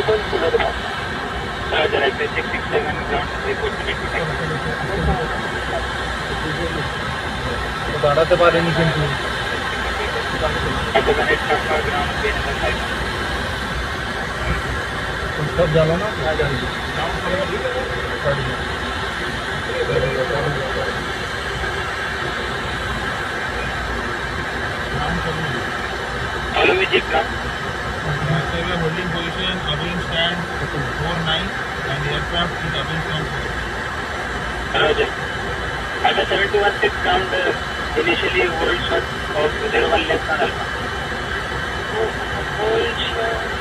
Roger, I say 667 ground report to me. দাঁড়াতে পারেনি কিন্তু সব জ্বালো না Follow me, Jeep ground. So we are holding position, awaiting stand 49 and the aircraft is awaiting stand 4. Roger. Alpha 716 ground initially hold short of 01 left on Alpha. Hold short.